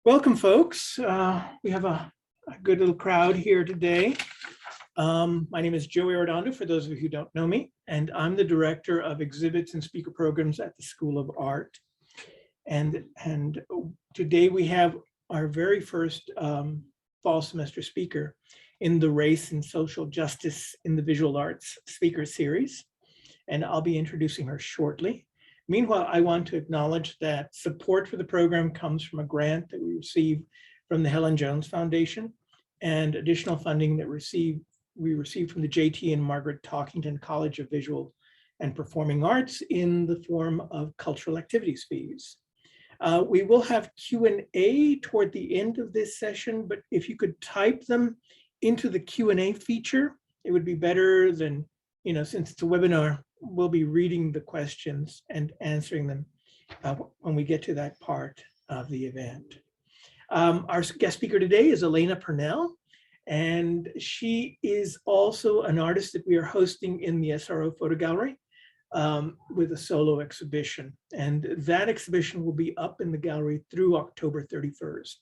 Welcome, folks. We have a good little crowd here today. My name is Joey Arredondo, for those of you who don't know me, and I'm the director of exhibits and speaker programs at the School of Art. And today we have our very first fall semester speaker in the Race and Social Justice in the Visual Arts speaker series, and I'll be introducing her shortly. Meanwhile, I want to acknowledge that support for the program comes from a grant that we received from the Helen Jones Foundation and additional funding that we received from the J.T. and Margaret Talkington College of Visual and Performing Arts in the form of cultural activities fees. We will have Q&A toward the end of this session, but if you could type them into the Q&A feature, it would be better than, since it's a webinar, we'll be reading the questions and answering them when we get to that part of the event. Our guest speaker today is Elena Purnell, and she is also an artist that we are hosting in the SRO Photo Gallery with a solo exhibition. And that exhibition will be up in the gallery through October 31st.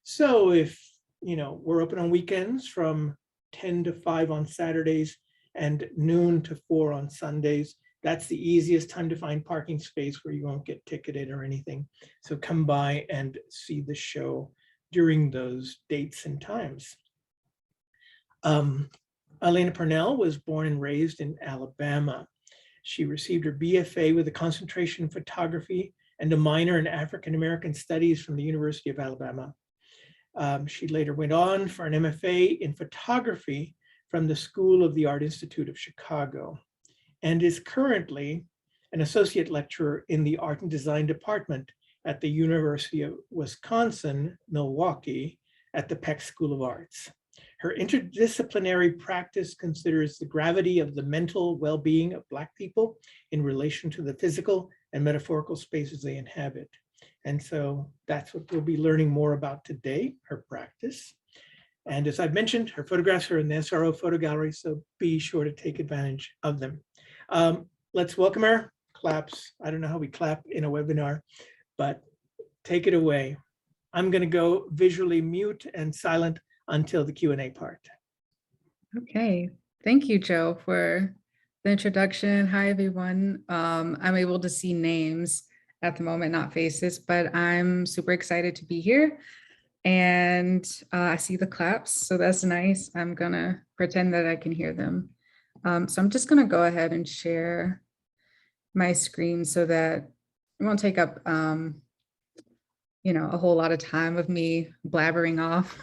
So if, we're open on weekends from 10 to 5 on Saturdays, and noon to 4 on Sundays. That's the easiest time to find parking space where you won't get ticketed or anything. So come by and see the show during those dates and times. Elena Purnell was born and raised in Alabama. She received her BFA with a concentration in photography and a minor in African American studies from the University of Alabama. She later went on for an MFA in photography from the School of the Art Institute of Chicago, and is currently an associate lecturer in the Art and Design Department at the University of Wisconsin-Milwaukee at the Peck School of Arts. Her interdisciplinary practice considers the gravity of the mental well-being of Black people in relation to the physical and metaphorical spaces they inhabit. And so that's what we'll be learning more about today, her practice. And as I've mentioned, her photographs are in the SRO Photo Gallery, so be sure to take advantage of them. Let's welcome her. Claps. I don't know how we clap in a webinar, but take it away. I'm going to go visually mute and silent until the Q&A part. Okay. Thank you, Joe, for the introduction. Hi, everyone. I'm able to see names at the moment, not faces, but I'm super excited to be here. And I see the claps, so that's nice. I'm gonna pretend that I can hear them. So I'm just gonna go ahead and share my screen so that it won't take up, a whole lot of time of me blabbering off,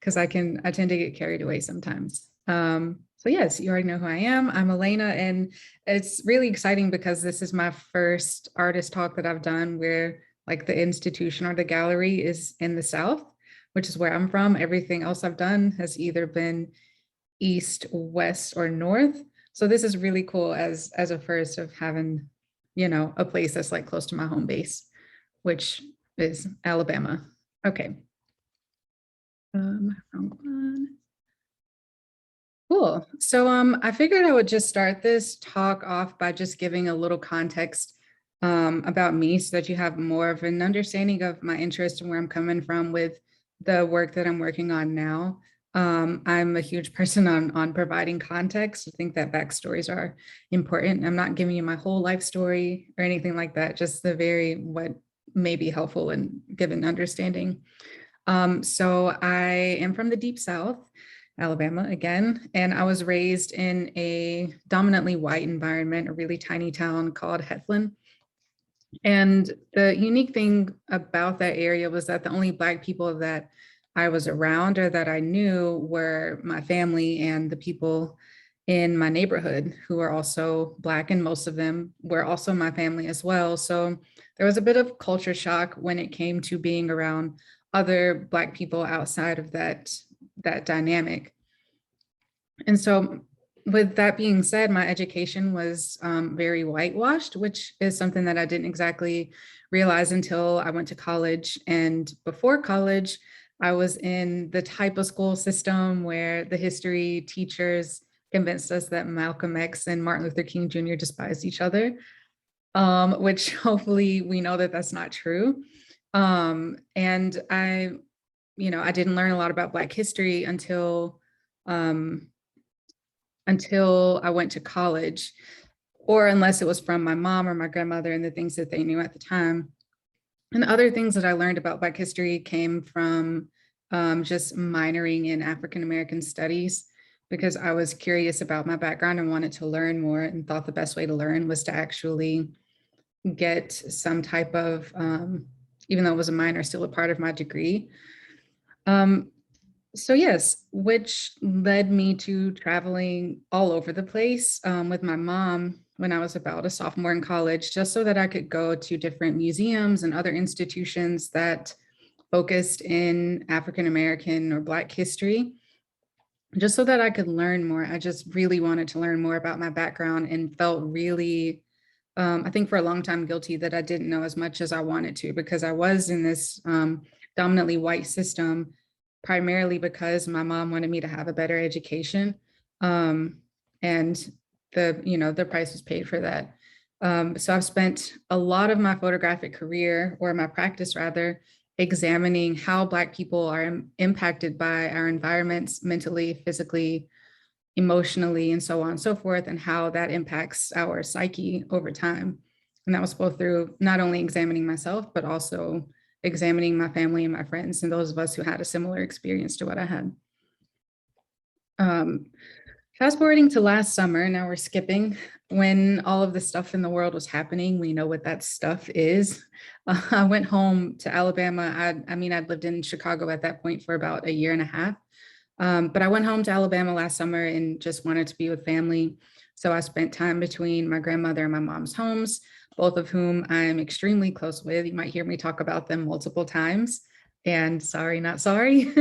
because I tend to get carried away sometimes. So yes, you already know who I am. I'm Alayna, and it's really exciting because this is my first artist talk that I've done where like the institution or the gallery is in the South, which is where I'm from. Everything else I've done has either been East, West, or North. So this is really cool as a first of having, a place that's like close to my home base, which is Alabama. Okay. Wrong one. Cool. So I figured I would just start this talk off by just giving a little context about me so that you have more of an understanding of my interest and where I'm coming from with the work that I'm working on now. I'm a huge person on providing context. I think that backstories are important. I'm not giving you my whole life story or anything like that, just what may be helpful in given understanding. So I am from the Deep South, Alabama again, and I was raised in a dominantly white environment, a really tiny town called Heflin. And the unique thing about that area was that the only Black people that I was around or that I knew were my family and the people in my neighborhood who were also Black, and most of them were also my family as well. So there was a bit of culture shock when it came to being around other Black people outside of that dynamic. And so with that being said, my education was very whitewashed, which is something that I didn't exactly realize until I went to college. And before college, I was in the type of school system where the history teachers convinced us that Malcolm X and Martin Luther King Jr. despised each other, which hopefully we know that that's not true. And I didn't learn a lot about Black history um, until I went to college, or unless it was from my mom or my grandmother and the things that they knew at the time. And other things that I learned about Black history came from just minoring in African American studies, because I was curious about my background and wanted to learn more, and thought the best way to learn was to actually get some type of, even though it was a minor, still a part of my degree. Um, so yes, which led me to traveling all over the place with my mom when I was about a sophomore in college, just so that I could go to different museums and other institutions that focused in African American or Black history, just so that I could learn more. I just really wanted to learn more about my background, and felt really, I think for a long time, guilty that I didn't know as much as I wanted to, because I was in this dominantly white system, primarily because my mom wanted me to have a better education. And the price was paid for that. So I've spent a lot of my photographic career, or my practice rather, examining how Black people are impacted by our environments, mentally, physically, emotionally, and so on and so forth, and how that impacts our psyche over time. And that was both through not only examining myself, but also examining my family and my friends, and those of us who had a similar experience to what I had. Fast forwarding to last summer, now we're skipping, when all of the stuff in the world was happening. We know what that stuff is. I went home to Alabama. I'd lived in Chicago at that point for about a year and a half. But I went home to Alabama last summer and just wanted to be with family. So I spent time between my grandmother and my mom's homes, both of whom I'm extremely close with. You might hear me talk about them multiple times, and sorry, not sorry.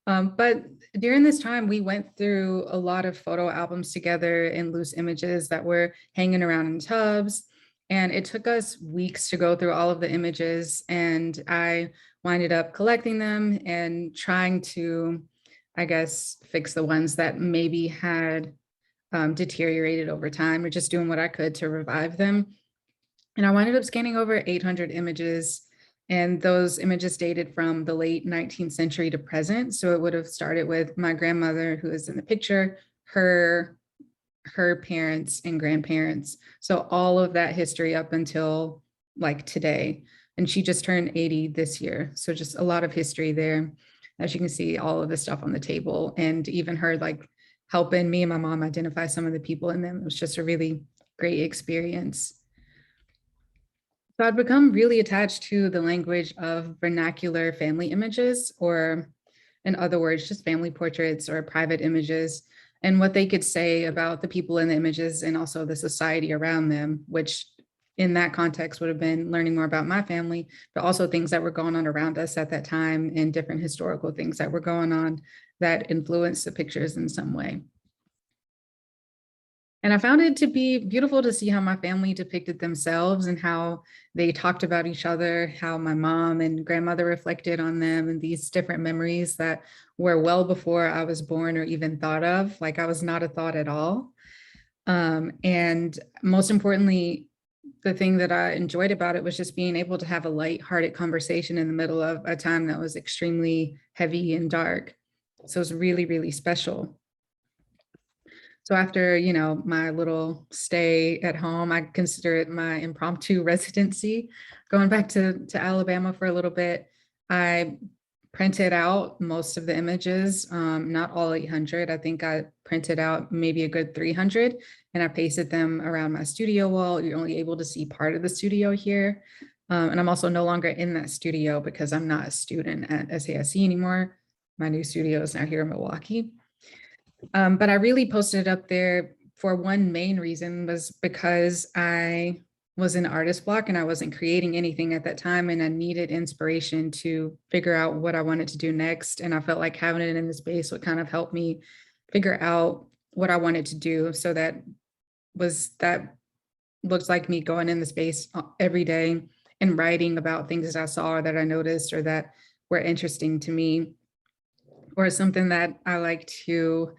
But during this time, we went through a lot of photo albums together and loose images that were hanging around in tubs. And it took us weeks to go through all of the images. And I winded up collecting them and trying to, I guess, fix the ones that maybe had deteriorated over time, or just doing what I could to revive them. And I winded up scanning over 800 images, and those images dated from the late 19th century to present. So it would have started with my grandmother, who is in the picture, her parents and grandparents. So all of that history up until like today. And she just turned 80 this year. So just a lot of history there. As you can see, all of the stuff on the table, and even her like helping me and my mom identify some of the people in them. It was just a really great experience. So I'd become really attached to the language of vernacular family images, or in other words, just family portraits or private images, and what they could say about the people in the images and also the society around them, which in that context would have been learning more about my family, but also things that were going on around us at that time, and different historical things that were going on that influenced the pictures in some way. And I found it to be beautiful to see how my family depicted themselves, and how they talked about each other, how my mom and grandmother reflected on them, and these different memories that were well before I was born or even thought of. Like, I was not a thought at all. And most importantly, the thing that I enjoyed about it was just being able to have a light-hearted conversation in the middle of a time that was extremely heavy and dark. So it was really, really special. So after, my little stay at home, I consider it my impromptu residency, going back to Alabama for a little bit. I printed out most of the images, not all 800. I think I printed out maybe a good 300, and I pasted them around my studio wall. You're only able to see part of the studio here. And I'm also no longer in that studio because I'm not a student at SAIC anymore. My new studio is now here in Milwaukee. But I really posted it up there for one main reason, was because I was in artist block and I wasn't creating anything at that time, and I needed inspiration to figure out what I wanted to do next. And I felt like having it in the space would kind of help me figure out what I wanted to do. So that looks like me going in the space every day and writing about things that I saw, or that I noticed, or that were interesting to me, or something that I like to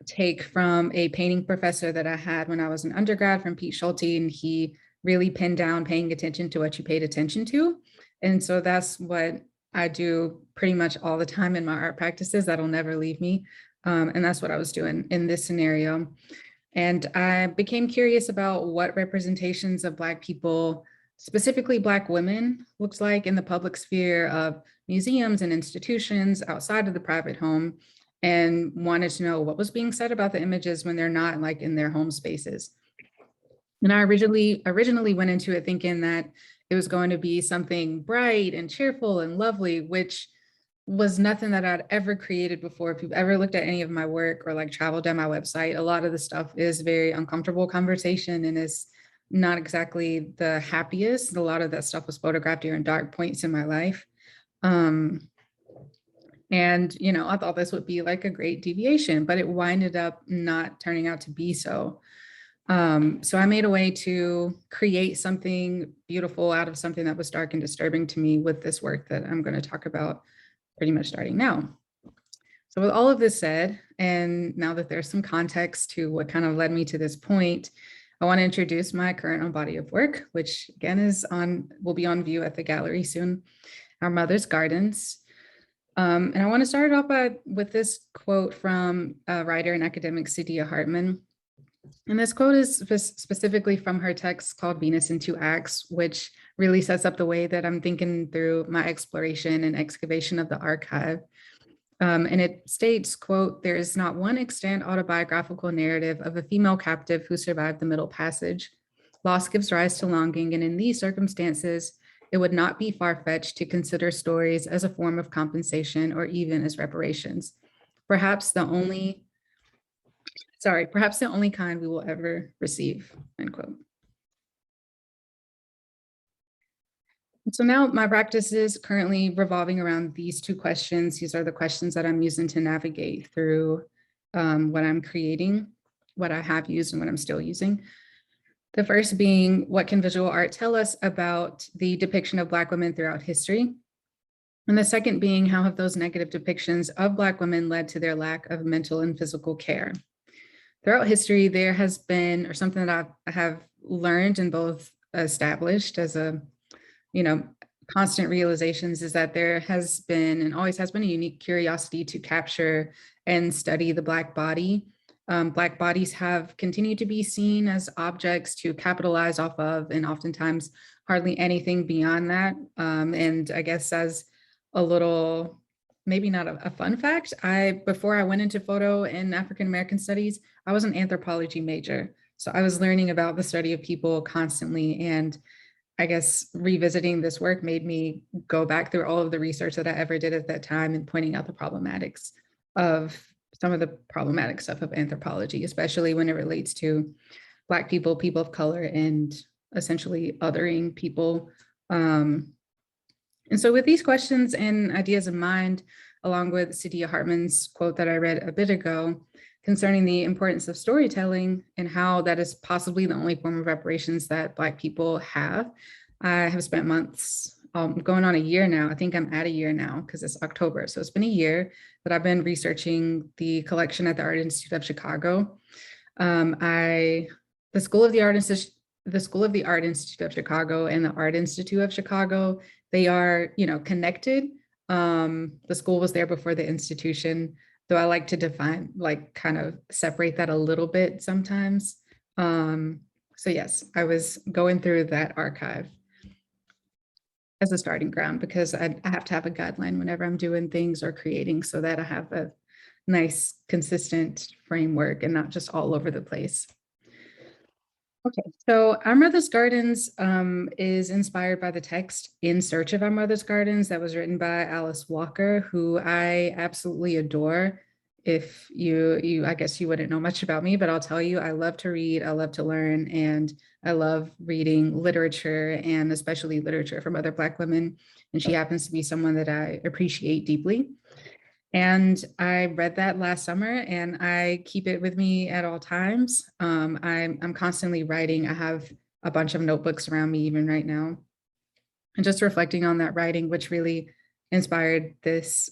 take from a painting professor that I had when I was an undergrad, from Pete Schulte. And he really pin down paying attention to what you paid attention to. And so that's what I do pretty much all the time in my art practices. That'll never leave me. And that's what I was doing in this scenario. And I became curious about what representations of Black people, specifically Black women, looks like in the public sphere of museums and institutions outside of the private home, and wanted to know what was being said about the images when they're not like in their home spaces. And I originally went into it thinking that it was going to be something bright and cheerful and lovely, which was nothing that I'd ever created before. If you've ever looked at any of my work or like traveled down my website, a lot of the stuff is very uncomfortable conversation and is not exactly the happiest. A lot of that stuff was photographed during dark points in my life. And, you know, I thought this would be like a great deviation, but it winded up not turning out to be so. So I made a way to create something beautiful out of something that was dark and disturbing to me with this work that I'm going to talk about pretty much starting now. So with all of this said, and now that there's some context to what kind of led me to this point, I want to introduce my current body of work, which again will be on view at the gallery soon, Our Mother's Gardens. And I want to start off with this quote from writer and academic Saidiya Hartman. And this quote is specifically from her text called Venus in Two Acts, which really sets up the way that I'm thinking through my exploration and excavation of the archive. And it states, quote, "There is not one extant autobiographical narrative of a female captive who survived the Middle Passage. Loss gives rise to longing, and in these circumstances, it would not be far-fetched to consider stories as a form of compensation or even as reparations. Perhaps the only kind we will ever receive," end quote. So now my practice is currently revolving around these two questions. These are the questions that I'm using to navigate through what I'm creating, what I have used and what I'm still using. The first being, what can visual art tell us about the depiction of Black women throughout history? And the second being, how have those negative depictions of Black women led to their lack of mental and physical care? Throughout history, there has been, or something that I have learned and both established as a, constant realizations, is that there has been and always has been a unique curiosity to capture and study the Black body. Black bodies have continued to be seen as objects to capitalize off of, and oftentimes hardly anything beyond that. And I guess as a little, maybe not a fun fact, before I went into photo and African American studies, I was an anthropology major. So I was learning about the study of people constantly. And I guess revisiting this work made me go back through all of the research that I ever did at that time and pointing out the problematics of some of the problematic stuff of anthropology, especially when it relates to Black people, people of color, and essentially othering people. And so with these questions and ideas in mind, along with Saidiya Hartman's quote that I read a bit ago concerning the importance of storytelling and how that is possibly the only form of reparations that Black people have, I have spent months, going on a year now. I think I'm at a year now because it's October. So it's been a year that I've been researching the collection at the Art Institute of Chicago. The School of the Art Institute of Chicago and the Art Institute of Chicago, they are, connected. The school was there before the institution, though I like to kind of separate that a little bit sometimes. So yes, I was going through that archive as a starting ground because I have to have a guideline whenever I'm doing things or creating so that I have a nice, consistent framework and not just all over the place. Okay, so Our Mother's Gardens is inspired by the text In Search of Our Mother's Gardens that was written by Alice Walker, who I absolutely adore. If I guess you wouldn't know much about me, but I'll tell you, I love to read, I love to learn, and I love reading literature, and especially literature from other Black women. And she happens to be someone that I appreciate deeply. And I read that last summer and I keep it with me at all times. I'm constantly writing. I have a bunch of notebooks around me even right now. And just reflecting on that writing, which really inspired this,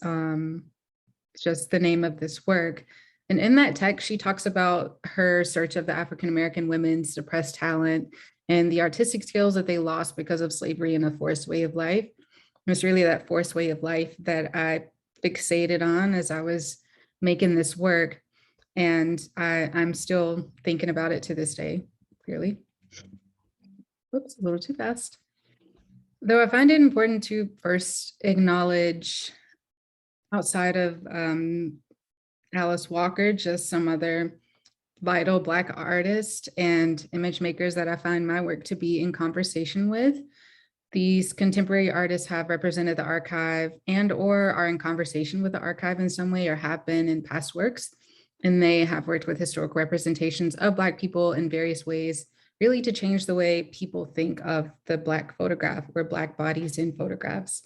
just the name of this work. And in that text, she talks about her search of the African-American women's suppressed talent and the artistic skills that they lost because of slavery and a forced way of life. It's really that forced way of life that I fixated on as I was making this work. And I'm still thinking about it to this day, clearly. Whoops, a little too fast. Though I find it important to first acknowledge, outside of Alice Walker, just some other vital Black artists and image makers that I find my work to be in conversation with. These contemporary artists have represented the archive and or are in conversation with the archive in some way or have been in past works. And they have worked with historical representations of Black people in various ways, really to change the way people think of the Black photograph or Black bodies in photographs.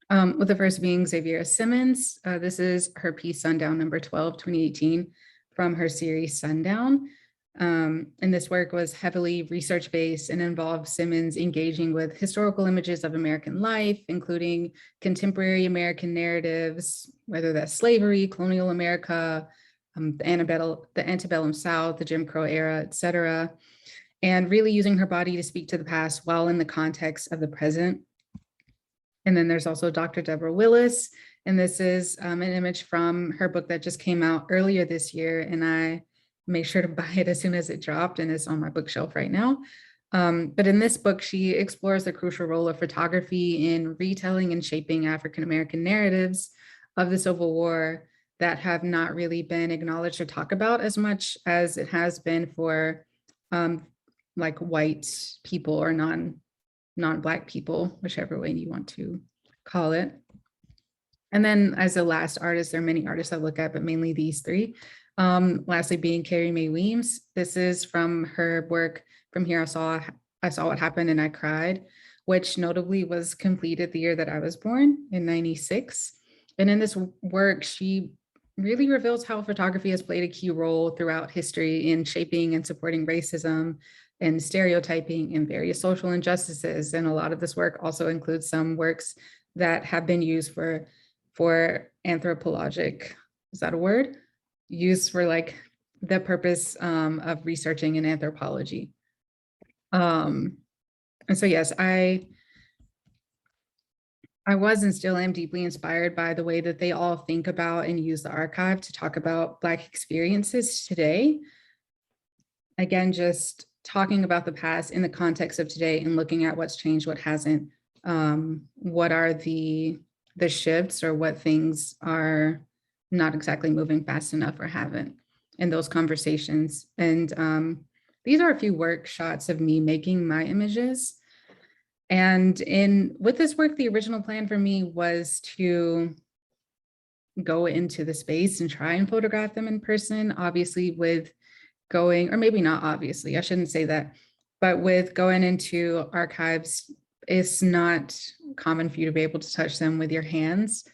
With the first being Xavier Simmons. This is her piece Sundown number 12, 2018, from her series Sundown. And this work was heavily research-based and involved Simmons engaging with historical images of American life, including contemporary American narratives, whether that's slavery, colonial America, the antebellum South, the Jim Crow era, et cetera, and really using her body to speak to the past while in the context of the present. And then there's also Dr. Deborah Willis, and this is an image from her book that just came out earlier this year, and I made sure to buy it as soon as it dropped, and it's on my bookshelf right now. But in this book, she explores the crucial role of photography in retelling and shaping African-American narratives of the Civil War that have not really been acknowledged or talked about as much as it has been for like white people or non-Black people, whichever way you want to call it. And then as a last artist, there are many artists I look at, but mainly these three. Lastly being Carrie Mae Weems. This is from her work, From Here I Saw What Happened and I Cried, which notably was completed the year that I was born in '96. And in this work, she really reveals how photography has played a key role throughout history in shaping and supporting racism and stereotyping and various social injustices. And a lot of this work also includes some works that have been used for anthropologic, is that a word? Used for like the purpose of researching in anthropology. And so yes, I was and still am deeply inspired by the way that they all think about and use the archive to talk about Black experiences today. Again, just talking about the past in the context of today and looking at what's changed, what hasn't, what are the shifts or what things are not exactly moving fast enough or haven't in those conversations. And these are a few work shots of me making my images. And with this work, the original plan for me was to go into the space and try and photograph them in person, obviously with going, or maybe not obviously, I shouldn't say that, but with going into archives, it's not common for you to be able to touch them with your hands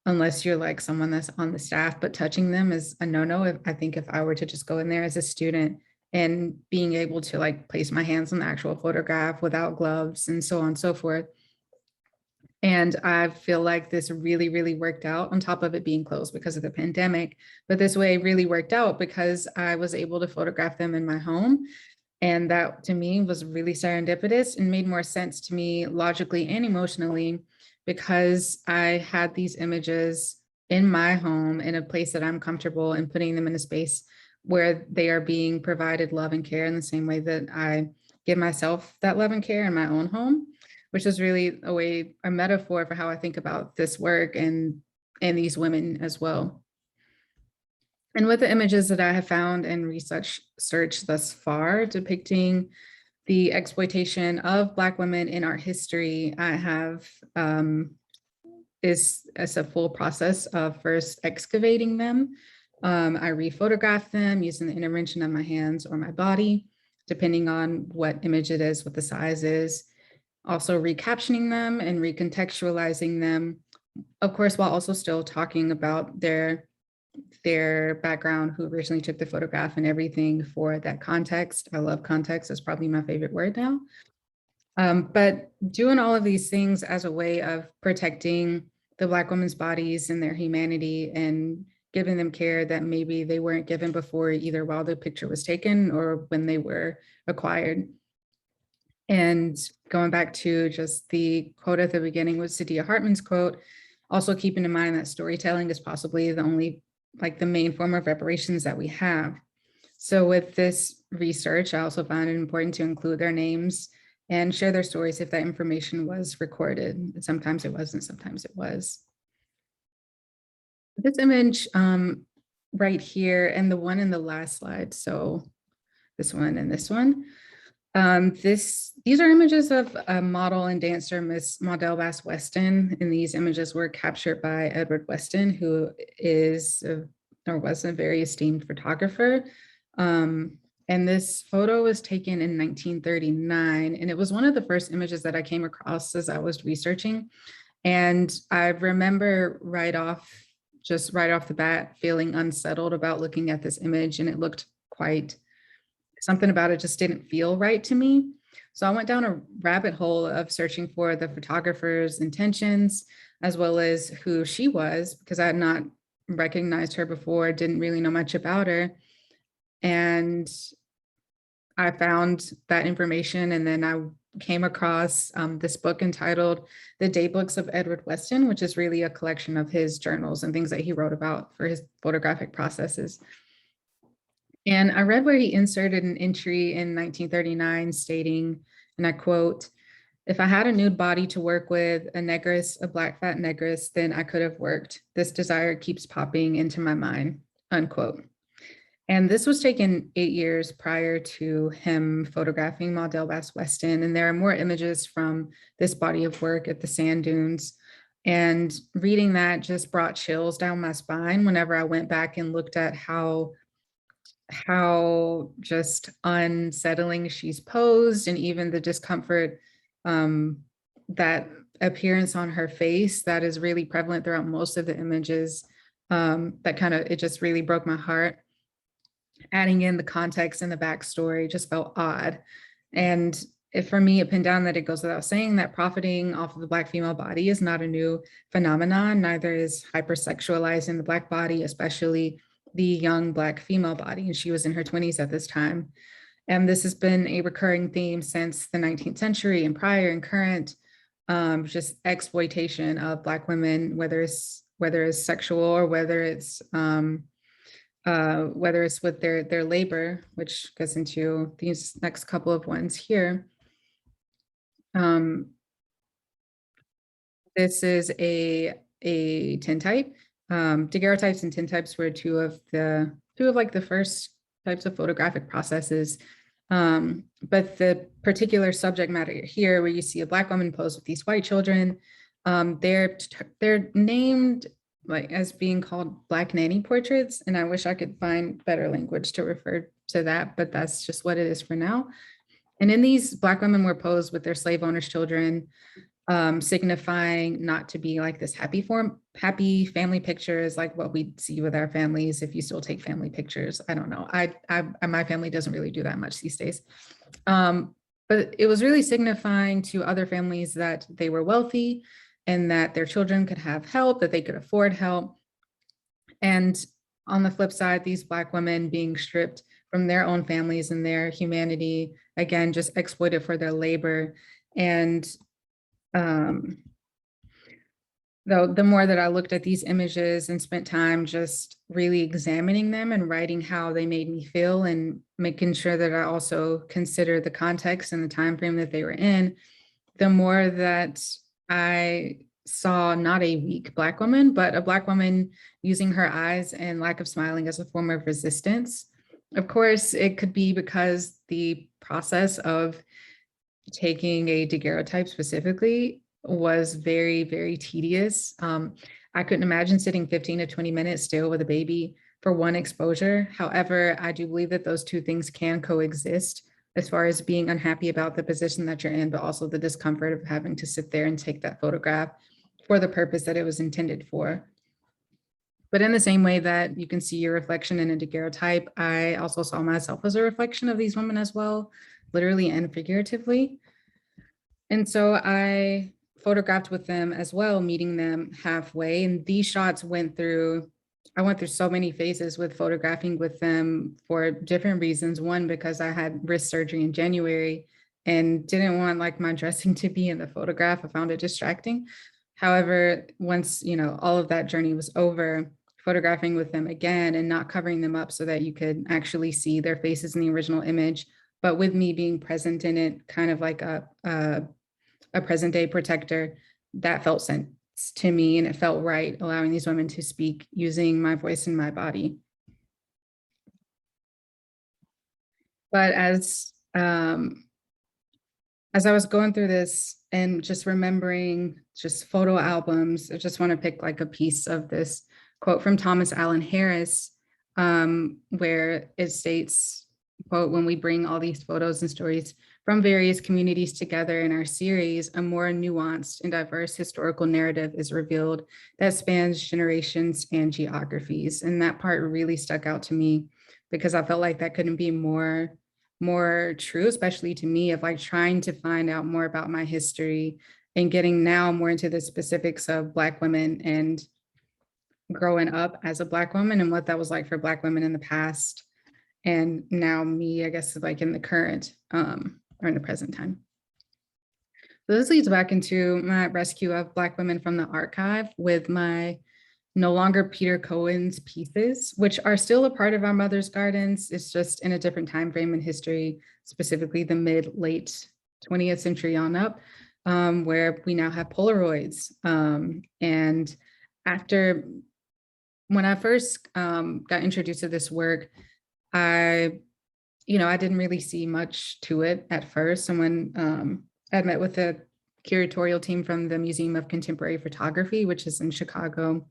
unless you're like someone that's on the staff, but touching them is a no-no. I think if I were to just go in there as a student and being able to like place my hands on the actual photograph without gloves and so on and so forth. And I feel like this really, really worked out, on top of it being closed because of the pandemic. But this way really worked out because I was able to photograph them in my home. And that to me was really serendipitous and made more sense to me logically and emotionally, because I had these images in my home in a place that I'm comfortable and putting them in a space where they are being provided love and care in the same way that I give myself that love and care in my own home, which is really a metaphor for how I think about this work and these women as well. And with the images that I have found and researched thus far depicting the exploitation of Black women in art history, I have is a full process of first excavating them. I re-photograph them using the intervention of my hands or my body, depending on what image it is, what the size is. Also recaptioning them and recontextualizing them, of course, while also still talking about their background, who originally took the photograph and everything for that context. I love context, it's probably my favorite word now. But doing all of these things as a way of protecting the Black women's bodies and their humanity and giving them care that maybe they weren't given before, either while the picture was taken or when they were acquired. And going back to just the quote at the beginning was Sadia Hartman's quote, also keeping in mind that storytelling is possibly the only, like the main form of reparations that we have. So with this research, I also found it important to include their names and share their stories if that information was recorded. Sometimes it wasn't, sometimes it was. This image right here and the one in the last slide, so this one and this one, these are images of a model and dancer, Miss Maudel Bass Weston, and these images were captured by Edward Weston, who is or was a very esteemed photographer. And this photo was taken in 1939, and it was one of the first images that I came across as I was researching. And I remember just right off the bat, feeling unsettled about looking at this image, and it looked quite, something about it just didn't feel right to me. So I went down a rabbit hole of searching for the photographer's intentions, as well as who she was, because I had not recognized her before, didn't really know much about her. And I found that information, and then I came across this book entitled The Daybooks of Edward Weston, which is really a collection of his journals and things that he wrote about for his photographic processes. And I read where he inserted an entry in 1939 stating, and I quote, "If I had a nude body to work with, a negress, a black fat negress, then I could have worked. This desire keeps popping into my mind," unquote. And this was taken 8 years prior to him photographing Maudel Bass Weston. And there are more images from this body of work at the sand dunes. And reading that just brought chills down my spine whenever I went back and looked at how just unsettling she's posed, and even the discomfort, that appearance on her face that is really prevalent throughout most of the images. That kind of, it just really broke my heart. Adding in the context and the backstory just felt odd. And for me, it pinned down that it goes without saying that profiting off of the Black female body is not a new phenomenon. Neither is hypersexualizing the Black body, especially the young Black female body. And she was in her 20s at this time. And this has been a recurring theme since the 19th century and prior and current, just exploitation of Black women, whether it's sexual or whether it's with their labor, which goes into these next couple of ones here. This is a tintype. Daguerreotypes and tintypes were two of like the first types of photographic processes. But the particular subject matter here, where you see a Black woman pose with these white children, they're named like as being called Black Nanny portraits. And I wish I could find better language to refer to that, but that's just what it is for now. And in these, Black women were posed with their slave owners' children, signifying not to be like this happy family pictures, like what we see with our families. If you still take family pictures, I don't know. My family doesn't really do that much these days. But it was really signifying to other families that they were wealthy and that their children could have help, that they could afford help. And on the flip side, these Black women being stripped from their own families and their humanity, again, just exploited for their labor. And though the more that I looked at these images and spent time just really examining them and writing how they made me feel and making sure that I also consider the context and the time frame that they were in, the more that I saw not a weak Black woman, but a Black woman using her eyes and lack of smiling as a form of resistance. Of course, it could be because the process of taking a daguerreotype specifically was very, very tedious. I couldn't imagine sitting 15 to 20 minutes still with a baby for one exposure. However, I do believe that those two things can coexist, as far as being unhappy about the position that you're in, but also the discomfort of having to sit there and take that photograph for the purpose that it was intended for. But in the same way that you can see your reflection in a daguerreotype, I also saw myself as a reflection of these women as well, literally and figuratively. And so I photographed with them as well, meeting them halfway. And these shots I went through so many phases with photographing with them for different reasons. One, because I had wrist surgery in January, and didn't want like my dressing to be in the photograph. I found it distracting. However, once, you know, all of that journey was over, photographing with them again and not covering them up so that you could actually see their faces in the original image, but with me being present in it, kind of like a present day protector, that felt sense to me and it felt right, allowing these women to speak using my voice and my body. But as I was going through this and just remembering just photo albums, I just want to pick like a piece of this quote from Thomas Allen Harris, where it states, quote, "When we bring all these photos and stories from various communities together in our series, a more nuanced and diverse historical narrative is revealed that spans generations and geographies." And that part really stuck out to me because I felt like that couldn't be more true, especially to me, of like trying to find out more about my history and getting now more into the specifics of Black women and growing up as a Black woman and what that was like for Black women in the past. And now me, I guess, like in the current or in the present time. So this leads back into my rescue of Black women from the archive with my no longer Peter Cohen's pieces, which are still a part of our Mother's Gardens. It's just in a different time frame in history, specifically the late 20th century on up, where we now have Polaroids. And after, when I first got introduced to this work, I didn't really see much to it at first. And when I met with the curatorial team from the Museum of Contemporary Photography, which is in Chicago,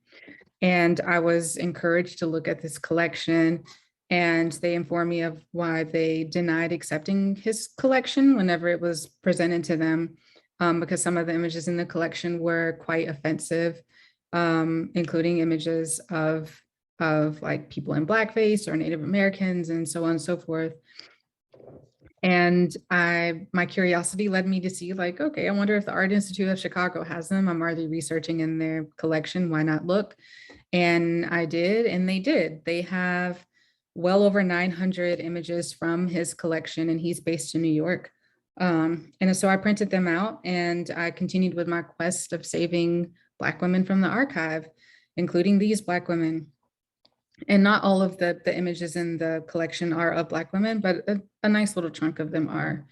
and I was encouraged to look at this collection, and they informed me of why they denied accepting his collection whenever it was presented to them, because some of the images in the collection were quite offensive, including images of like people in blackface or Native Americans and so on and so forth. And my curiosity led me to see like, okay, I wonder if the Art Institute of Chicago has them. I'm already researching in their collection, why not look? And I did, and they did. They have well over 900 images from his collection, and he's based in New York. And so I printed them out, and I continued with my quest of saving Black women from the archive, including these Black women. And not all of the images in the collection are of Black women, but a nice little chunk of them are.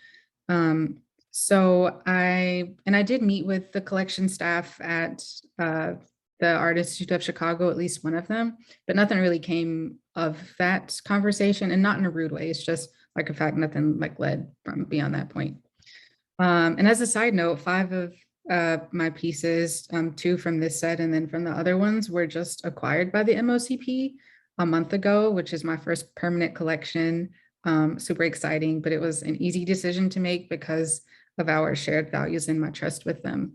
So I did meet with the collection staff at the Art Institute of Chicago, at least one of them, but nothing really came of that conversation, and not in a rude way. It's just like a fact, nothing like led from beyond that point. And as a side note, 5 of my pieces, 2 from this set and then from the other ones, were just acquired by the MOCP a month ago, which is my first permanent collection. Super exciting, but it was an easy decision to make because of our shared values and my trust with them.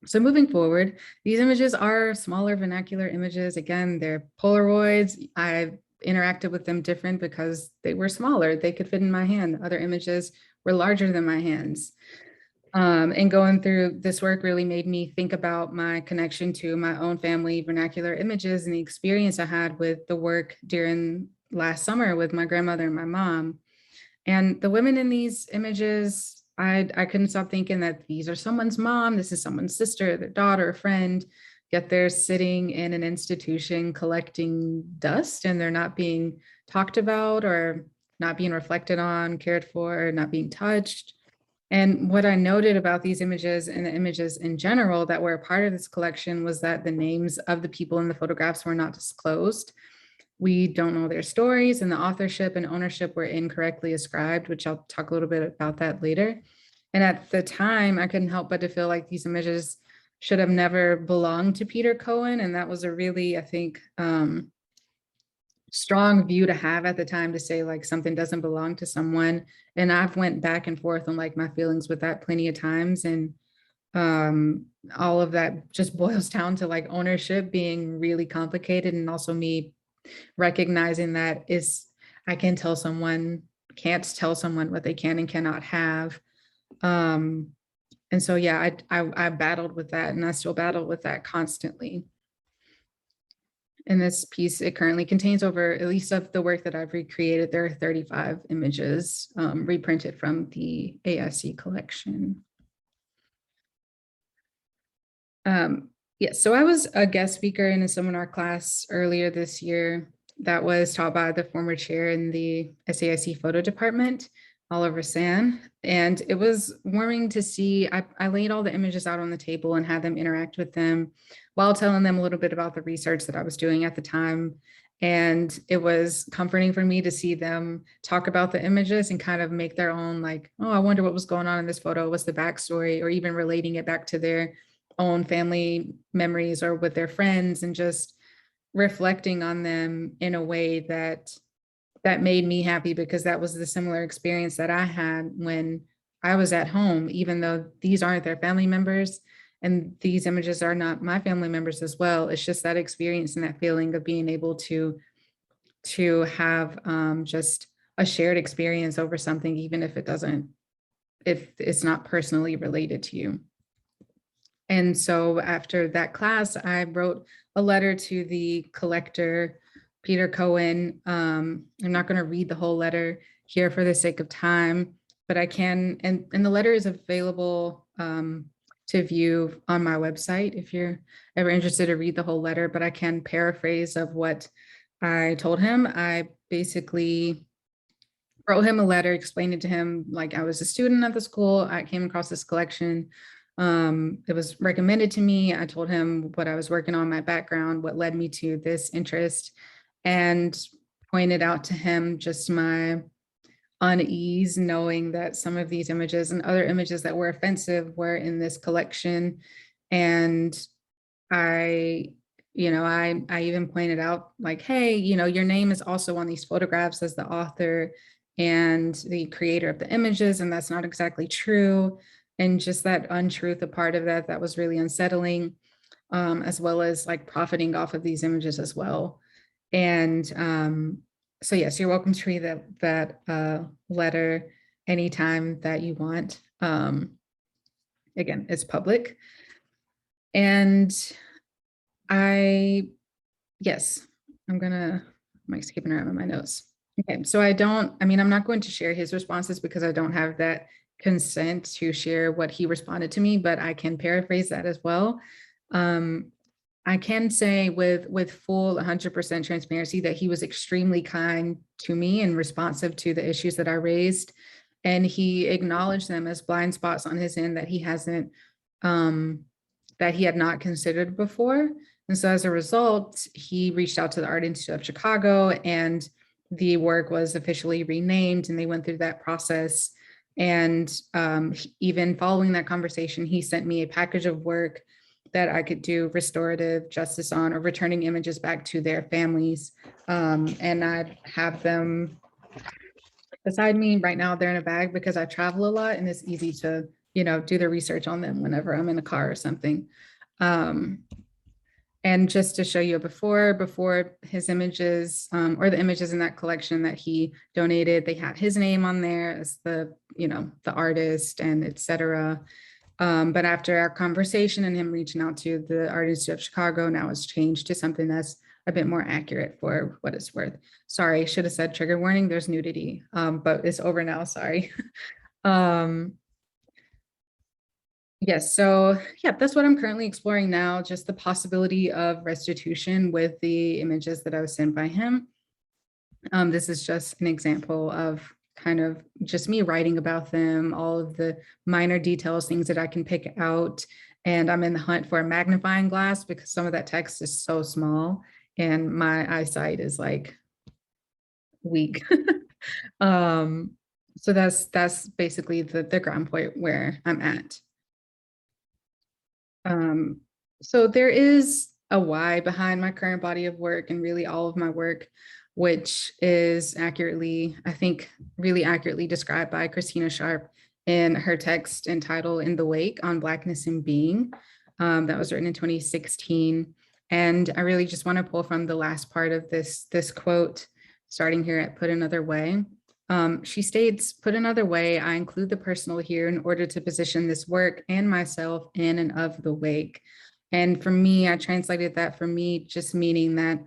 So moving forward, these images are smaller vernacular images. Again, they're Polaroids. I interacted with them different because they were smaller. They could fit in my hand. Other images were larger than my hands. And going through this work really made me think about my connection to my own family vernacular images and the experience I had with the work during last summer with my grandmother and my mom. And the women in these images, I couldn't stop thinking that these are someone's mom, this is someone's sister, their daughter, friend, yet they're sitting in an institution collecting dust, and they're not being talked about or not being reflected on, cared for, not being touched. And what I noted about these images and the images in general that were a part of this collection was that the names of the people in the photographs were not disclosed. We don't know their stories, and the authorship and ownership were incorrectly ascribed, which I'll talk a little bit about that later. And at the time, I couldn't help but to feel like these images should have never belonged to Peter Cohen. And that was a really, I think, strong view to have at the time, to say like something doesn't belong to someone. And I've went back and forth on like my feelings with that plenty of times. And all of that just boils down to like ownership being really complicated, and also me recognizing that I can't tell someone what they can and cannot have. And so, yeah, I battled with that, and I still battle with that constantly. in this piece, it currently contains over, at least of the work that I've recreated, there are 35 images reprinted from the ASC collection. Yes, so I was a guest speaker in a seminar class earlier this year that was taught by the former chair in the SAIC photo department, Oliver San. And it was warming to see, I laid all the images out on the table and had them interact with them while telling them a little bit about the research that I was doing at the time. And it was comforting for me to see them talk about the images and kind of make their own, like, oh, I wonder what was going on in this photo, what's the backstory, or even relating it back to their own family memories or with their friends, and just reflecting on them in a way that made me happy, because that was the similar experience that I had when I was at home, even though these aren't their family members and these images are not my family members as well. It's just that experience and that feeling of being able to have just a shared experience over something, even if if it's not personally related to you. And so after that class, I wrote a letter to the collector, Peter Cohen. I'm not going to read the whole letter here for the sake of time, but I can, and the letter is available to view on my website if you're ever interested to read the whole letter, but I can paraphrase of what I told him. I basically wrote him a letter explaining to him, like, I was a student at the school, I came across this collection. It was recommended to me. I told him what I was working on, my background, what led me to this interest, and pointed out to him just my unease knowing that some of these images and other images that were offensive were in this collection. And I even pointed out, like, hey, your name is also on these photographs as the author and the creator of the images, and that's not exactly true. And just that untruth, a part of that was really unsettling, as well as like profiting off of these images as well. And so yes, you're welcome to read that letter anytime that you want. Again, it's public. And yes, I'm skipping around in my notes. Okay, so I'm not going to share his responses because I don't have that consent to share what he responded to me, but I can paraphrase that as well. I can say with full 100% transparency that he was extremely kind to me and responsive to the issues that I raised. And he acknowledged them as blind spots on his end that he had not considered before. And so as a result, he reached out to the Art Institute of Chicago, and the work was officially renamed, and they went through that process. And even following that conversation, he sent me a package of work that I could do restorative justice on, or returning images back to their families. And I'd have them beside me right now. They're in a bag because I travel a lot, and it's easy to, do the research on them whenever I'm in a car or something. And just to show you before his images, or the images in that collection that he donated, they had his name on there as the artist and etc. But after our conversation and him reaching out to the Art Institute of Chicago, now it's changed to something that's a bit more accurate for what it's worth. Sorry, should have said trigger warning, there's nudity, but it's over now, sorry. Yes, so yeah, that's what I'm currently exploring now, just the possibility of restitution with the images that I was sent by him. This is just an example of kind of just me writing about them, all of the minor details, things that I can pick out. And I'm in the hunt for a magnifying glass because some of that text is so small and my eyesight is like weak. So that's basically the ground point where I'm at. So there is a why behind my current body of work and really all of my work, which is accurately, I think, really accurately described by Christina Sharp in her text entitled "In the Wake on Blackness and Being," that was written in 2016. And I really just want to pull from the last part of this quote, starting here at "Put Another Way." She states, "Put another way, I include the personal here in order to position this work and myself in and of the wake." And for me, I translated that for me, just meaning that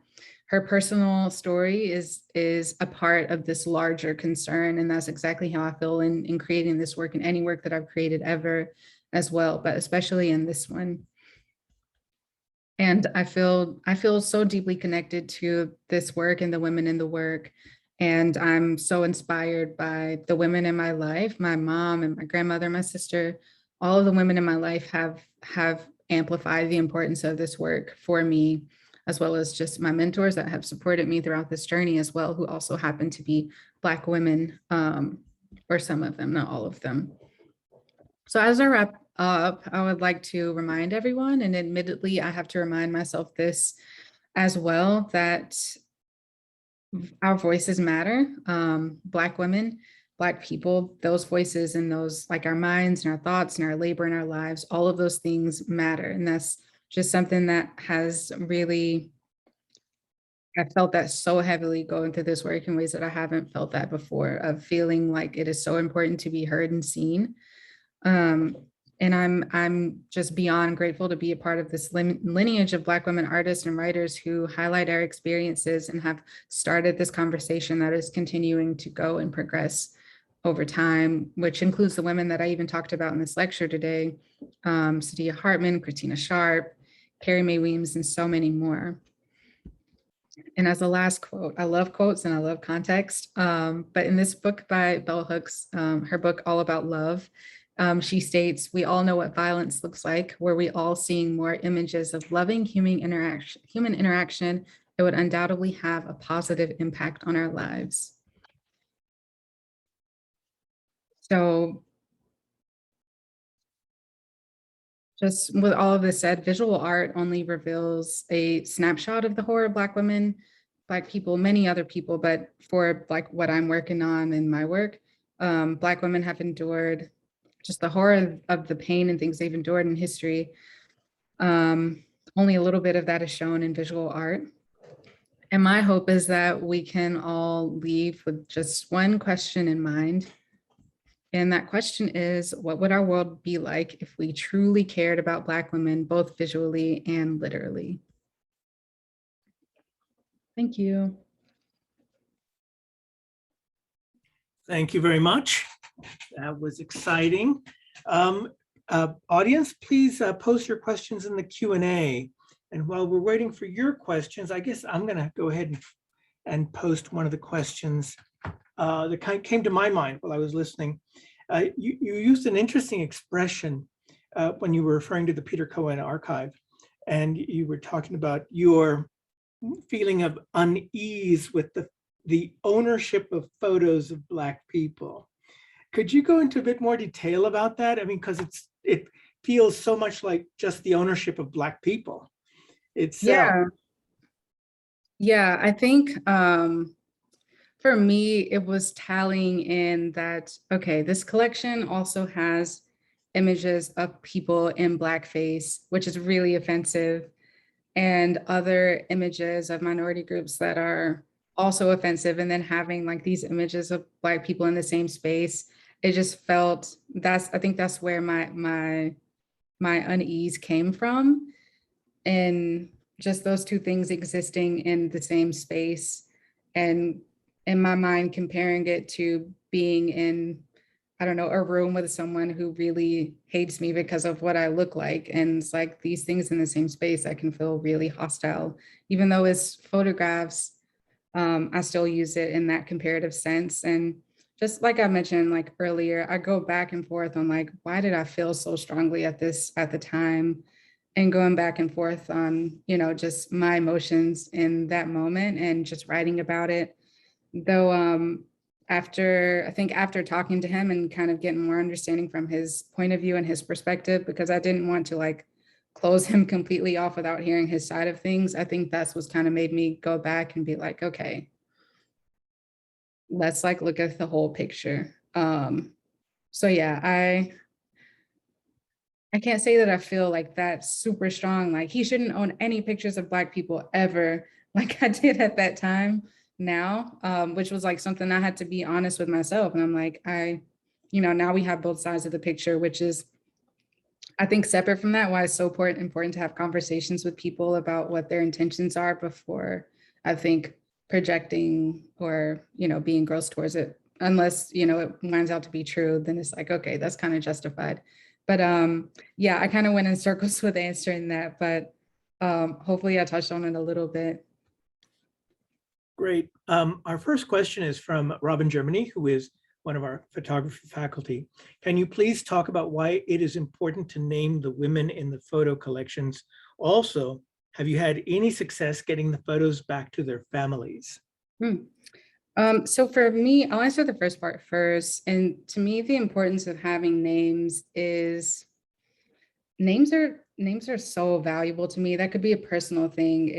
her personal story is a part of this larger concern. And that's exactly how I feel in creating this work and any work that I've created ever as well, but especially in this one. And I feel so deeply connected to this work and the women in the work. And I'm so inspired by the women in my life, my mom and my grandmother, my sister, all of the women in my life have amplified the importance of this work for me, as well as just my mentors that have supported me throughout this journey as well, who also happen to be Black women, or some of them, not all of them. So as I wrap up, I would like to remind everyone, and admittedly, I have to remind myself this as well, that our voices matter. Black women, Black people, those voices and those, like our minds and our thoughts and our labor and our lives, all of those things matter. And that's just something that has really, I felt that so heavily going through this work in ways that I haven't felt that before, of feeling like it is so important to be heard and seen. And I'm just beyond grateful to be a part of this lineage of Black women artists and writers who highlight our experiences and have started this conversation that is continuing to go and progress over time, which includes the women that I even talked about in this lecture today, Sadia Hartman, Christina Sharp, Carrie Mae Weems, and so many more. And as a last quote, I love quotes and I love context, but in this book by Bell Hooks, her book All About Love, she states, "We all know what violence looks like. Were we all seeing more images of loving human interaction, it would undoubtedly have a positive impact on our lives." So just with all of this said, visual art only reveals a snapshot of the horror of Black women, Black people, many other people, but for like what I'm working on in my work, Black women have endured just the horror of the pain and things they've endured in history. Only a little bit of that is shown in visual art. And my hope is that we can all leave with just one question in mind. And that question is, what would our world be like if we truly cared about Black women, both visually and literally? Thank you. Thank you very much. That was exciting. Audience, please post your questions in the Q&A. And while we're waiting for your questions, I guess I'm going to go ahead and post one of the questions that came to my mind while I was listening. You used an interesting expression when you were referring to the Peter Cohen archive, and you were talking about your feeling of unease with the ownership of photos of Black people. Could you go into a bit more detail about that? I mean, because it feels so much like just the ownership of Black people itself. Yeah, I think for me, it was tallying in that, okay, this collection also has images of people in Blackface, which is really offensive, and other images of minority groups that are also offensive. And then having like these images of Black people in the same space, it just felt, I think that's where my unease came from. And just those two things existing in the same space, and in my mind comparing it to being in, I don't know, a room with someone who really hates me because of what I look like. And it's like these things in the same space, I can feel really hostile, even though it's photographs. I still use it in that comparative sense. And just like I mentioned like earlier, I go back and forth on like, why did I feel so strongly at this at the time? And going back and forth on, you know, just my emotions in that moment and just writing about it. Though after talking to him and kind of getting more understanding from his point of view and his perspective, because I didn't want to like close him completely off without hearing his side of things, I think that's what's kind of made me go back and be like, okay, let's like look at the whole picture. So yeah, I can't say that I feel like that super strong, like he shouldn't own any pictures of Black people ever, like I did at that time now, which was like something I had to be honest with myself. And I'm like, now we have both sides of the picture, which is, I think separate from that, why it's so important to have conversations with people about what their intentions are before, I think, projecting or, being gross towards it. Unless, it winds out to be true, then it's like, okay, that's kind of justified. But yeah, I kind of went in circles with answering that, but hopefully I touched on it a little bit. Great. Our first question is from Robin Germany, who is one of our photography faculty. Can you please talk about why it is important to name the women in the photo collections? Also, have you had any success getting the photos back to their families? So for me, I'll answer the first part first. And to me, the importance of having names is names are so valuable to me. That could be a personal thing.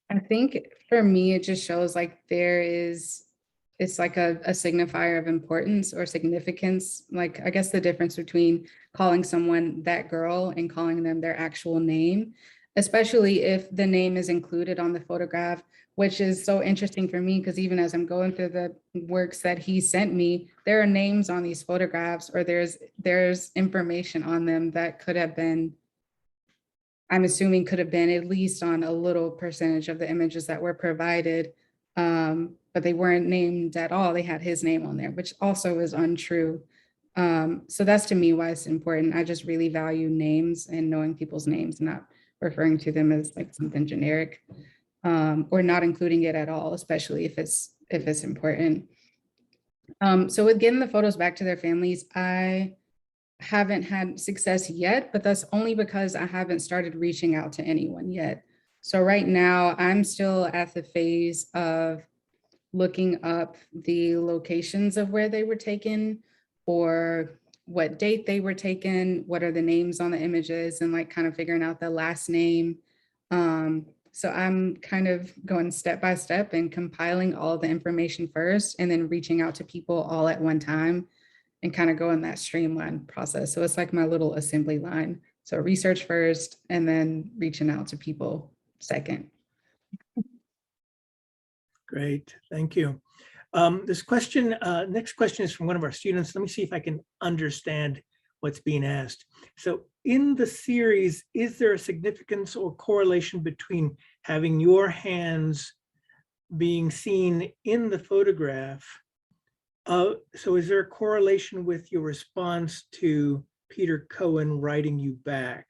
I think for me, it just shows like it's like a signifier of importance or significance. Like, I guess the difference between calling someone that girl and calling them their actual name, especially if the name is included on the photograph, which is so interesting for me because even as I'm going through the works that he sent me, there are names on these photographs or there's information on them that could have been, I'm assuming could have been at least on a little percentage of the images that were provided, but they weren't named at all. They had his name on there, which also is untrue. So that's to me why it's important. I just really value names and knowing people's names, not referring to them as like something generic, or not including it at all, especially if it's important. So with getting the photos back to their families, I haven't had success yet, but that's only because I haven't started reaching out to anyone yet. So right now I'm still at the phase of looking up the locations of where they were taken or what date they were taken, what are the names on the images, and like kind of figuring out the last name. So I'm kind of going step by step and compiling all the information first and then reaching out to people all at one time and kind of go in that streamlined process. So it's like my little assembly line. So research first and then reaching out to people second. Great, thank you. Next question is from one of our students. Let me see if I can understand what's being asked. So in the series, is there a significance or correlation between having your hands being seen in the photograph? So is there a correlation with your response to Peter Cohen writing you back?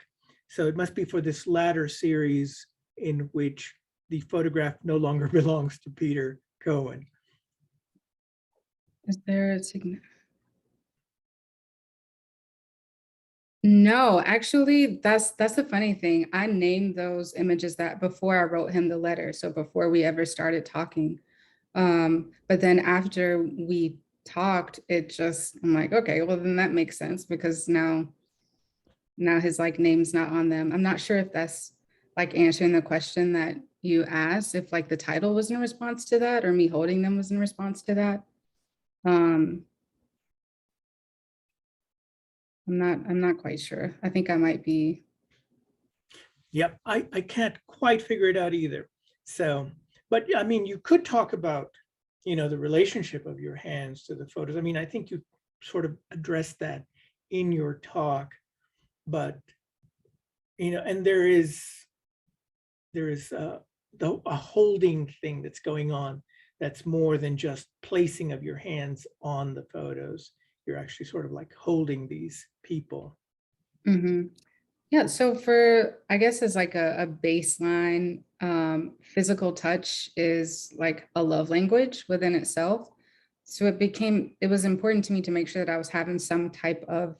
So it must be for this latter series in which the photograph no longer belongs to Peter Cohen. Is there a significance? No, actually, that's the funny thing. I named those images that before I wrote him the letter. So before we ever started talking. But then after we talked, I'm like, okay, well then that makes sense because now his like name's not on them. I'm not sure if that's like answering the question that you asked, if like the title was in response to that or me holding them was in response to that. I'm not quite sure. I think I might be. Yep, I can't quite figure it out either. So, but I mean, you could talk about, the relationship of your hands to the photos. I mean, I think you sort of addressed that in your talk, but, and there is a holding thing that's going on that's more than just placing of your hands on the photos. You're actually sort of like holding these people. Mm-hmm. Yeah, so I guess as like a baseline, physical touch is like a love language within itself. So it was important to me to make sure that I was having some type of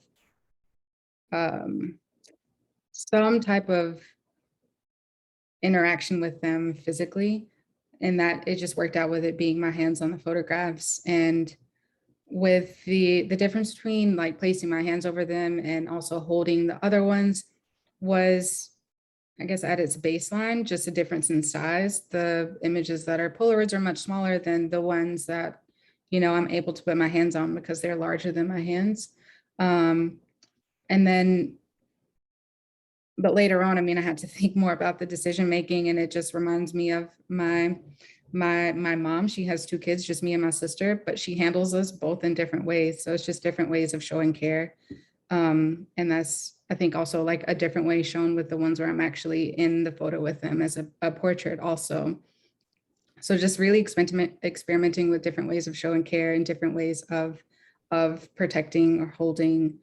interaction with them physically, and that it just worked out with it being my hands on the photographs. And with the difference between like placing my hands over them and also holding the other ones was, I guess at its baseline, just a difference in size. The images that are Polaroids are much smaller than the ones that, I'm able to put my hands on because they're larger than my hands. And then, but later on, I mean, I had to think more about the decision making, and it just reminds me of my My mom, she has two kids, just me and my sister, but she handles us both in different ways. So it's just different ways of showing care. And that's, I think, also like a different way shown with the ones where I'm actually in the photo with them as a portrait also. So just really experimenting with different ways of showing care and different ways of protecting or holding.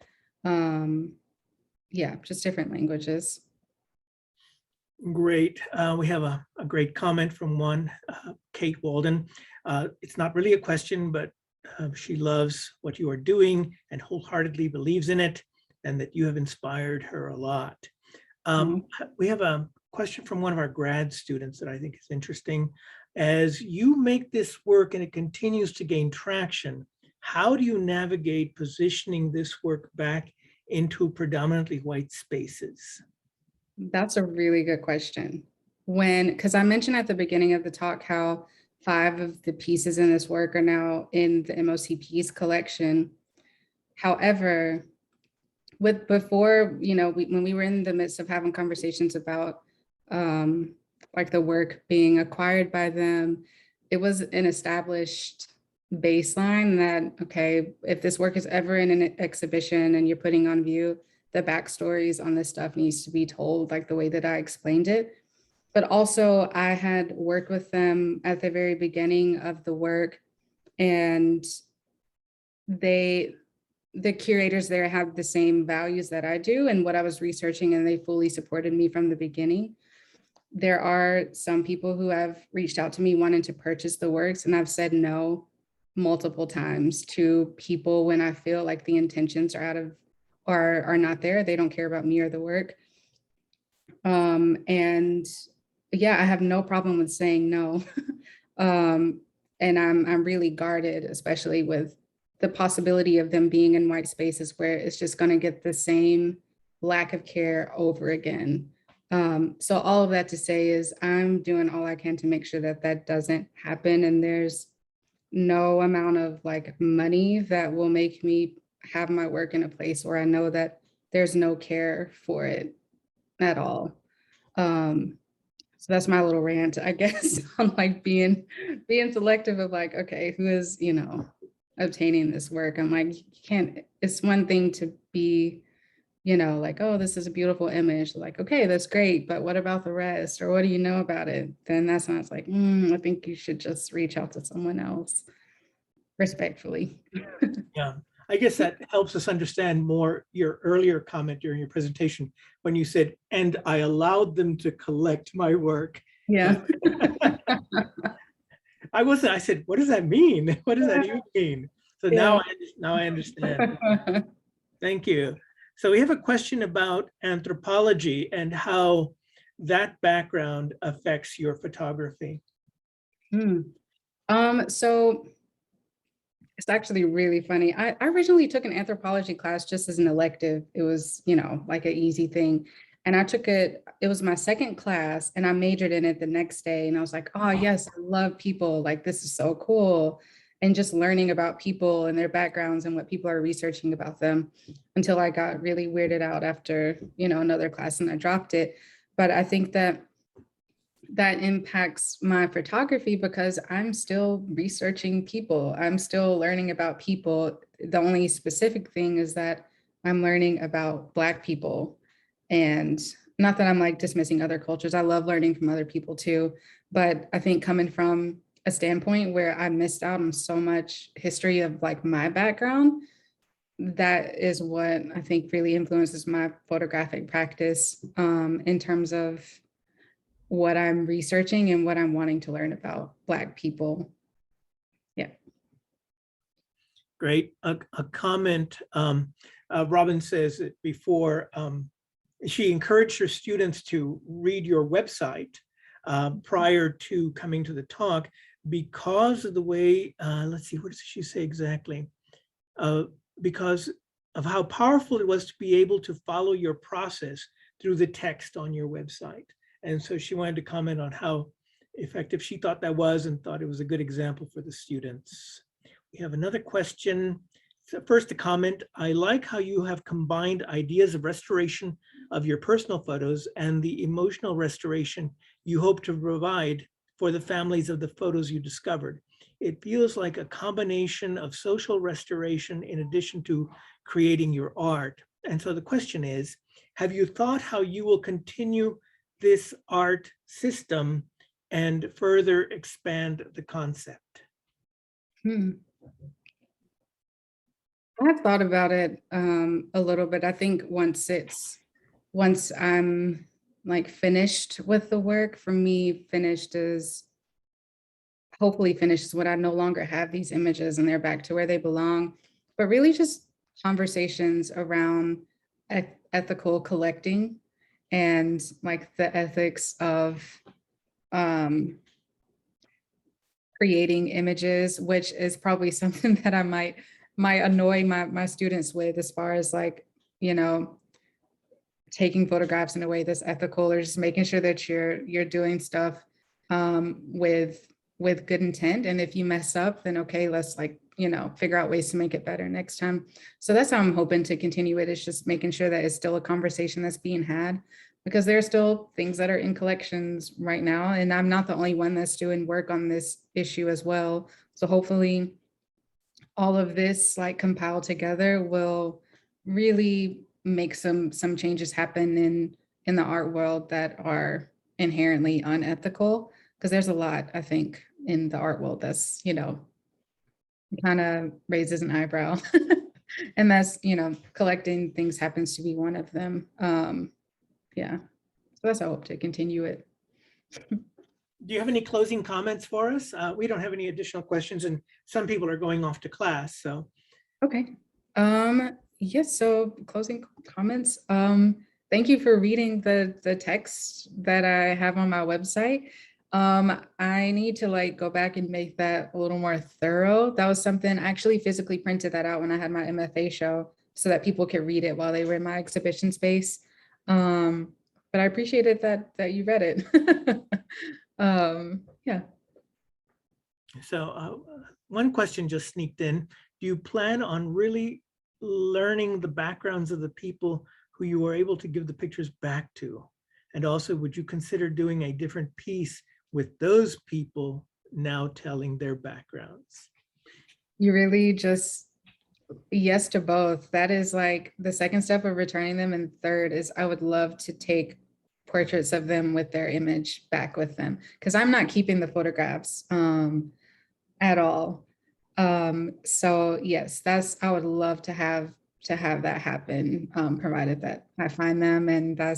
Yeah, just different languages. Great. We have a great comment from one, Kate Walden. It's not really a question, but she loves what you are doing and wholeheartedly believes in it, and that you have inspired her a lot. We have a question from one of our grad students that I think is interesting. As you make this work and it continues to gain traction, how do you navigate positioning this work back into predominantly white spaces? That's a really good question. Because I mentioned at the beginning of the talk how 5 of the pieces in this work are now in the MOCP's collection. However, before, when we were in the midst of having conversations about like the work being acquired by them, it was an established baseline that, okay, if this work is ever in an exhibition and you're putting on view, the backstories on this stuff needs to be told like the way that I explained it. But also I had worked with them at the very beginning of the work, and the curators there have the same values that I do and what I was researching, and they fully supported me from the beginning. There are some people who have reached out to me wanting to purchase the works, and I've said no multiple times to people when I feel like the intentions are not there. They don't care about me or the work. And yeah, I have no problem with saying no. And I'm really guarded, especially with the possibility of them being in white spaces where it's just going to get the same lack of care over again. So all of that to say is I'm doing all I can to make sure that that doesn't happen. And there's no amount of like money that will make me have my work in a place where I know that there's no care for it at all. So that's my little rant, I guess, on like being selective of like, okay, who is, obtaining this work. I'm like, you can't, it's one thing to be, like, oh, this is a beautiful image. Like, okay, that's great, but what about the rest? Or what do you know about it? Then that's when it's like, I think you should just reach out to someone else, respectfully. Yeah, I guess that helps us understand more your earlier comment during your presentation when you said, and I allowed them to collect my work. Yeah. I said, what does that mean? What does that even mean? So Yeah. now I understand. Thank you. So we have a question about anthropology and how that background affects your photography. So it's actually really funny. I originally took an anthropology class just as an elective. It was, like an easy thing. And I took it was my second class, and I majored in it the next day. And I was like, oh yes, I love people. Like, this is so cool. And just learning about people and their backgrounds and what people are researching about them, until I got really weirded out after, another class, and I dropped it. But I think that impacts my photography because I'm still researching people. I'm still learning about people. The only specific thing is that I'm learning about Black people. And not that I'm like dismissing other cultures. I love learning from other people too. But I think coming from a standpoint where I missed out on so much history of like my background, that is what I think really influences my photographic practice, in terms of what I'm researching and what I'm wanting to learn about Black people. Yeah. Great. A comment, Robin says that before, she encouraged her students to read your website prior to coming to the talk because of the way, let's see, what does she say exactly? Because of how powerful it was to be able to follow your process through the text on your website. And so she wanted to comment on how effective she thought that was, and thought it was a good example for the students. We have another question. So first, a comment. I like how you have combined ideas of restoration of your personal photos and the emotional restoration you hope to provide for the families of the photos you discovered. It feels like a combination of social restoration in addition to creating your art. And so the question is, have you thought how you will continue this art system and further expand the concept? I've thought about it a little bit. I think once I'm like finished with the work, for me, finished is hopefully finished is when I no longer have these images and they're back to where they belong, but really just conversations around ethical collecting and like the ethics of creating images, which is probably something that I might annoy my students with, as far as like, you know, taking photographs in a way that's ethical, or just making sure that you're doing stuff with good intent. And if you mess up, then okay, let's like, you know, figure out ways to make it better next time. So that's how I'm hoping to continue it, is just making sure that it's still a conversation that's being had, because there are still things that are in collections right now. And I'm not the only one that's doing work on this issue as well. So hopefully all of this like compiled together will really make some changes happen in the art world that are inherently unethical, because there's a lot, I think, in the art world that's, you know, kind of raises an eyebrow. And that's, you know, collecting things happens to be one of them. Yeah, so that's how I hope to continue it. Do you have any closing comments for us? We don't have any additional questions, and some people are going off to class, so. Okay. Yes, so closing comments. Thank you for reading the text that I have on my website. I need to like go back and make that a little more thorough. That was something I actually physically printed that out when I had my MFA show so that people could read it while they were in my exhibition space. But I appreciated that you read it. Yeah. So one question just sneaked in. Do you plan on really learning the backgrounds of the people who you were able to give the pictures back to? And also, would you consider doing a different piece with those people now telling their backgrounds? You really just, yes to both. That is like the second step of returning them. And third is I would love to take portraits of them with their image back with them, because I'm not keeping the photographs at all. So yes, I would love to have that happen, provided that I find them. And I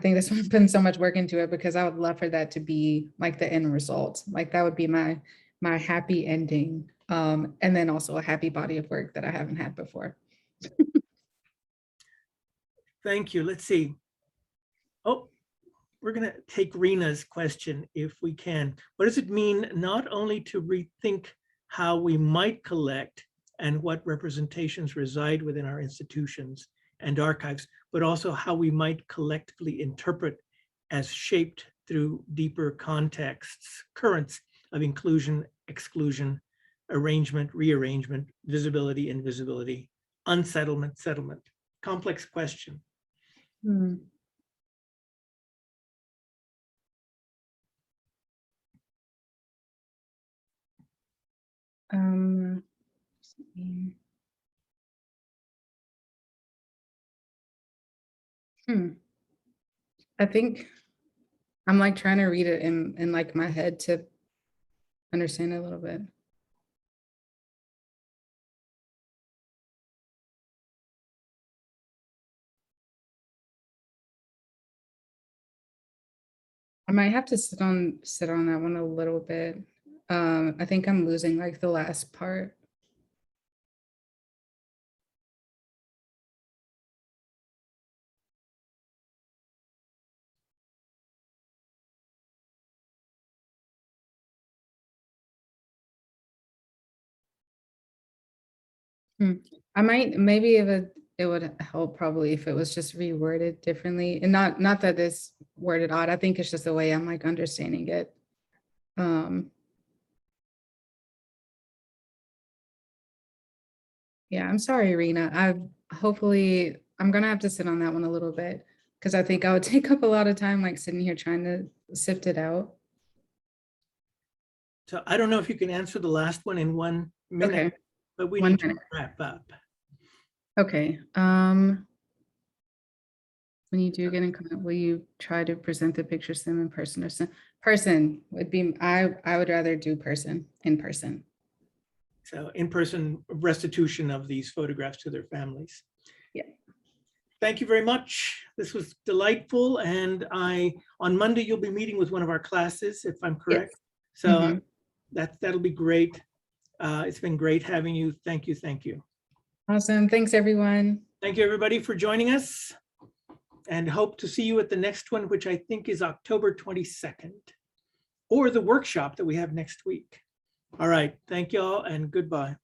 think that's why I'm putting so much work into it, because I would love for that to be like the end result. Like that would be my happy ending. And then also a happy body of work that I haven't had before. Thank you. Let's see. Oh, we're going to take Rena's question if we can. What does it mean not only to rethink how we might collect and what representations reside within our institutions and archives, but also how we might collectively interpret as shaped through deeper contexts, currents of inclusion, exclusion, arrangement, rearrangement, visibility, invisibility, unsettlement, settlement? Complex question. I think I'm like trying to read it in like my head to understand it a little bit. I might have to sit on that one a little bit. I think I'm losing like the last part. I might, maybe it would help probably if it was just reworded differently, and not that it's worded odd. I think it's just the way I'm like understanding it. Yeah, I'm sorry, Rena. I'm gonna have to sit on that one a little bit, because I think I would take up a lot of time like sitting here trying to sift it out. So I don't know if you can answer the last one in 1 minute, Okay, but we 1 need to minute. wrap up. Okay. When you do get in contact, will you try to present the pictures to them in person or person would be, I would rather do in person. So in-person restitution of these photographs to their families. Yeah. Thank you very much. This was delightful. And on Monday, you'll be meeting with one of our classes, if I'm correct. So Mhm. that'll be great. It's been great having you. Thank you. Thank you. Awesome. Thanks, everyone. Thank you, everybody, for joining us. And hope to see you at the next one, which I think is October 22nd, or the workshop that we have next week. All right. Thank you all and goodbye.